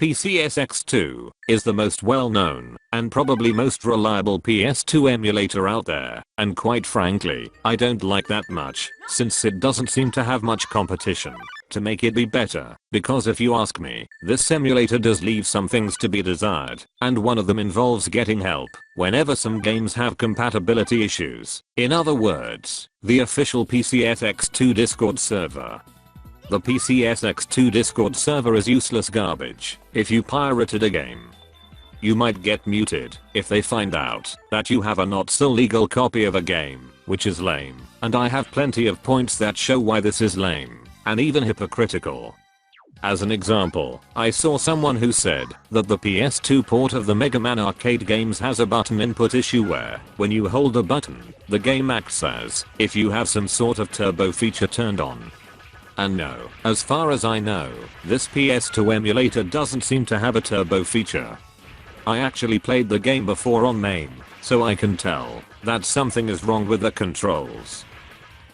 PCSX2 is the most well-known and probably most reliable PS2 emulator out there, and quite frankly, I don't like that much since it doesn't seem to have much competition to make it be better, because if you ask me, this emulator does leave some things to be desired, and one of them involves getting help whenever some games have compatibility issues. In other words, the official PCSX2 Discord server. The PCSX2 Discord server is useless garbage if you pirated a game. You might get muted if they find out that you have a not so legal copy of a game, which is lame, and I have plenty of points that show why this is lame, and even hypocritical. As an example, I saw someone who said that the PS2 port of the Mega Man arcade games has a button input issue where, when you hold a button, the game acts as if you have some sort of turbo feature turned on. And no, as far as I know, this PS2 emulator doesn't seem to have a turbo feature. I actually played the game before on MAME, so I can tell that something is wrong with the controls.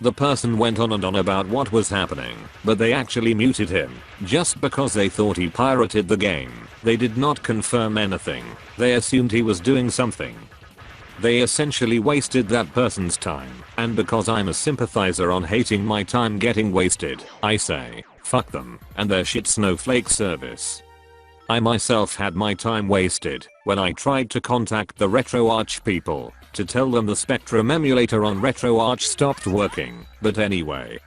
The person went on and on about what was happening, but they actually muted him just because they thought he pirated the game. They did not confirm anything. They assumed he was doing something. They essentially wasted that person's time, and because I'm a sympathizer on hating my time getting wasted, I say, fuck them, and their shit snowflake service. I myself had my time wasted when I tried to contact the RetroArch people to tell them the Spectrum emulator on RetroArch stopped working, but anyway.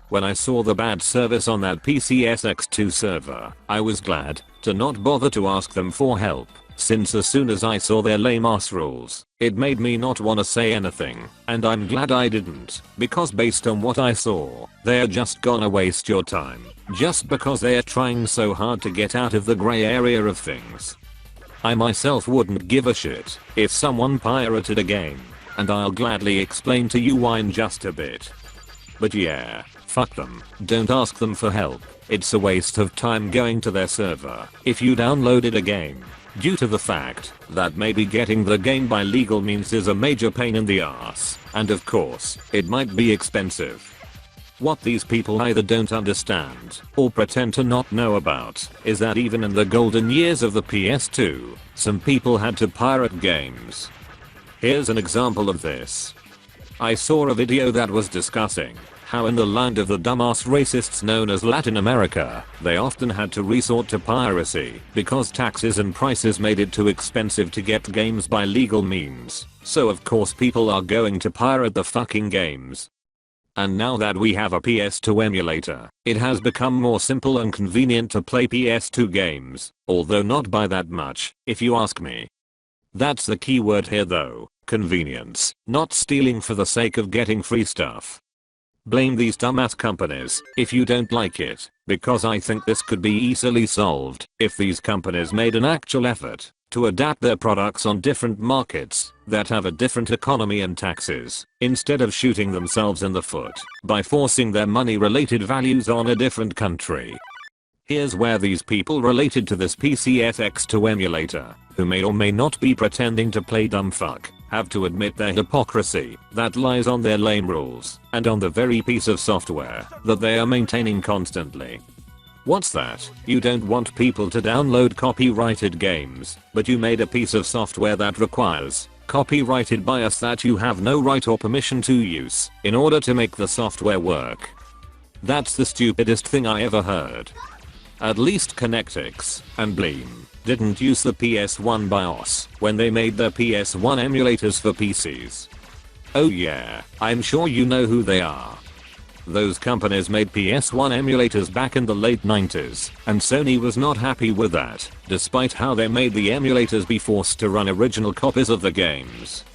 When I saw the bad service on that PCSX2 server, I was glad to not bother to ask them for help. Since as soon as I saw their lame ass rules, it made me not wanna say anything, and I'm glad I didn't, because based on what I saw, they're just gonna waste your time, just because they're trying so hard to get out of the gray area of things. I myself wouldn't give a shit if someone pirated a game, and I'll gladly explain to you why in just a bit. But yeah, fuck them, don't ask them for help, it's a waste of time going to their server if you downloaded a game. Due to the fact that maybe getting the game by legal means is a major pain in the ass, and of course, it might be expensive. What these people either don't understand or pretend to not know about is that even in the golden years of the PS2, some people had to pirate games. Here's an example of this. I saw a video that was discussing how in the land of the dumbass racists known as Latin America, they often had to resort to piracy because taxes and prices made it too expensive to get games by legal means. So of course people are going to pirate the fucking games. And now that we have a PS2 emulator, it has become more simple and convenient to play PS2 games, although not by that much, if you ask me. That's the key word here though, convenience, not stealing for the sake of getting free stuff. Blame these dumbass companies if you don't like it, because I think this could be easily solved if these companies made an actual effort to adapt their products on different markets that have a different economy and taxes, instead of shooting themselves in the foot by forcing their money-related values on a different country. Here's where these people related to this PCSX2 emulator, who may or may not be pretending to play dumb fuck, have to admit their hypocrisy that lies on their lame rules and on the very piece of software that they are maintaining constantly. What's that? You don't want people to download copyrighted games, but you made a piece of software that requires copyrighted bias that you have no right or permission to use in order to make the software work. That's the stupidest thing I ever heard. At least Connectix and Bleem didn't use the PS1 BIOS when they made their PS1 emulators for PCs. Oh yeah, I'm sure you know who they are. Those companies made PS1 emulators back in the late 90s, and Sony was not happy with that, despite how they made the emulators be forced to run original copies of the games.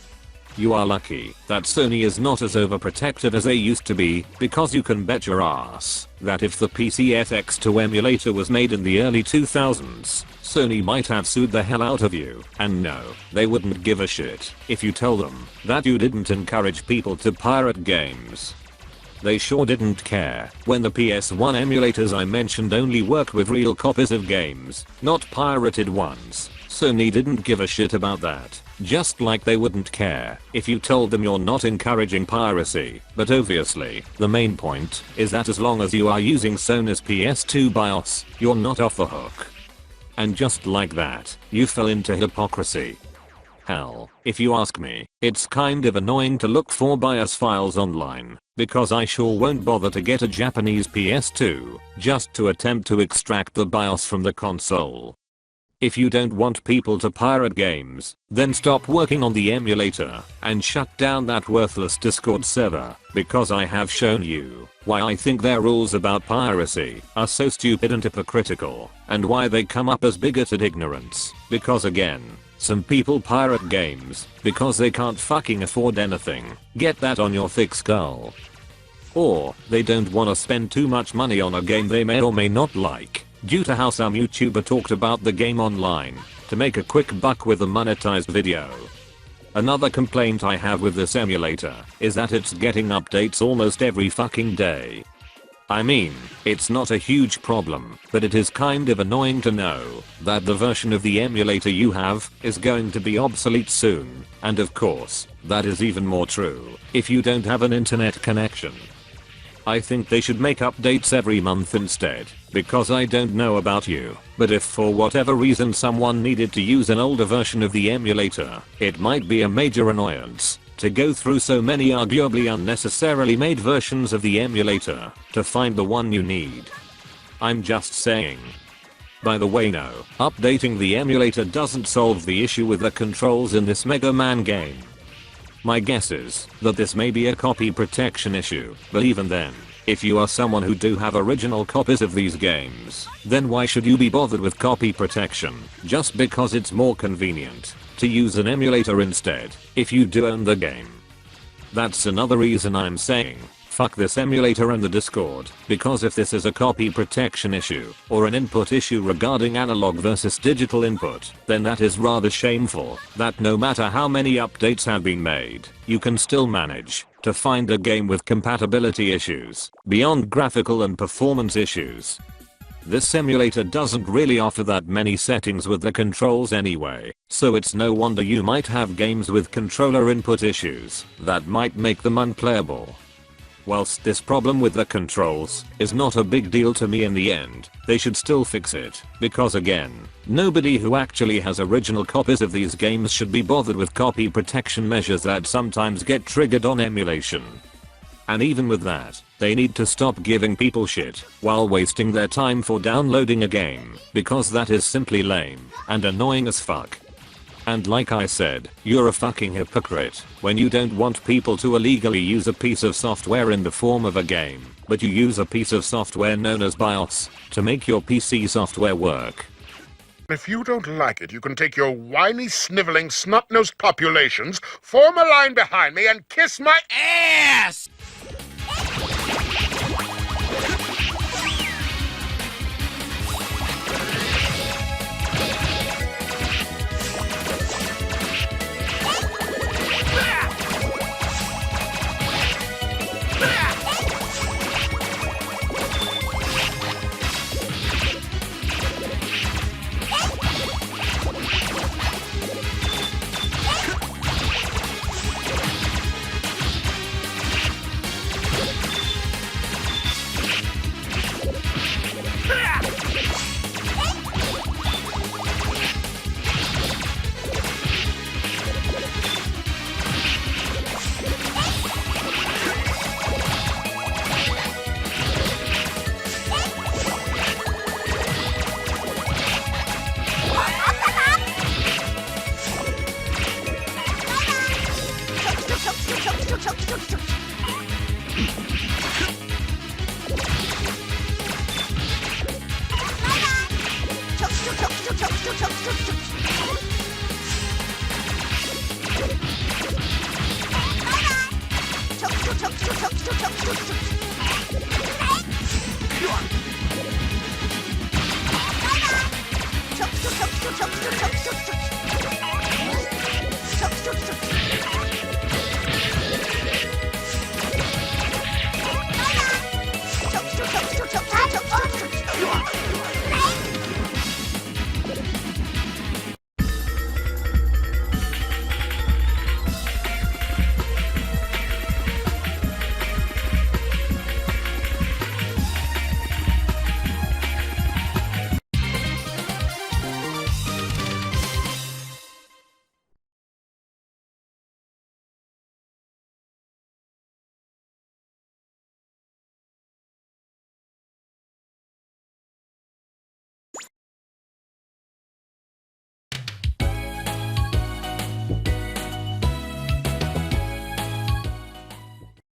You are lucky that Sony is not as overprotective as they used to be, because you can bet your ass that if the PCSX2 emulator was made in the early 2000s, Sony might have sued the hell out of you, and no, they wouldn't give a shit if you tell them that you didn't encourage people to pirate games. They sure didn't care when the PS1 emulators I mentioned only work with real copies of games, not pirated ones. Sony didn't give a shit about that. Just like they wouldn't care if you told them you're not encouraging piracy, but obviously, the main point is that as long as you are using Sony's PS2 BIOS, you're not off the hook. And just like that, you fell into hypocrisy. Hell, if you ask me, it's kind of annoying to look for BIOS files online, because I sure won't bother to get a Japanese PS2 just to attempt to extract the BIOS from the console. If you don't want people to pirate games, then stop working on the emulator and shut down that worthless Discord server, because I have shown you why I think their rules about piracy are so stupid and hypocritical, and why they come up as bigoted ignorance, because again, some people pirate games because they can't fucking afford anything. Get that on your thick skull. Or they don't want to spend too much money on a game they may or may not like, due to how some YouTuber talked about the game online to make a quick buck with a monetized video. Another complaint I have with this emulator is that it's getting updates almost every fucking day. I mean, it's not a huge problem, but it is kind of annoying to know that the version of the emulator you have is going to be obsolete soon, and of course, that is even more true if you don't have an internet connection. I think they should make updates every month instead, because I don't know about you, but if for whatever reason someone needed to use an older version of the emulator, it might be a major annoyance to go through so many arguably unnecessarily made versions of the emulator to find the one you need. I'm just saying. By the way, no, updating the emulator doesn't solve the issue with the controls in this Mega Man game. My guess is that this may be a copy protection issue, but even then, if you are someone who do have original copies of these games, then why should you be bothered with copy protection just because it's more convenient to use an emulator instead if you do own the game? That's another reason I'm saying, fuck this emulator and the Discord, because if this is a copy protection issue or an input issue regarding analog versus digital input, then that is rather shameful that no matter how many updates have been made, you can still manage to find a game with compatibility issues beyond graphical and performance issues. This emulator doesn't really offer that many settings with the controls anyway, so it's no wonder you might have games with controller input issues that might make them unplayable. Whilst this problem with the controls is not a big deal to me in the end, they should still fix it, because again, nobody who actually has original copies of these games should be bothered with copy protection measures that sometimes get triggered on emulation. And even with that, they need to stop giving people shit while wasting their time for downloading a game, because that is simply lame and annoying as fuck. And like I said, you're a fucking hypocrite when you don't want people to illegally use a piece of software in the form of a game, but you use a piece of software known as BIOS to make your PC software work. If you don't like it, you can take your whiny, sniveling, snot-nosed populations, form a line behind me, and kiss my ass!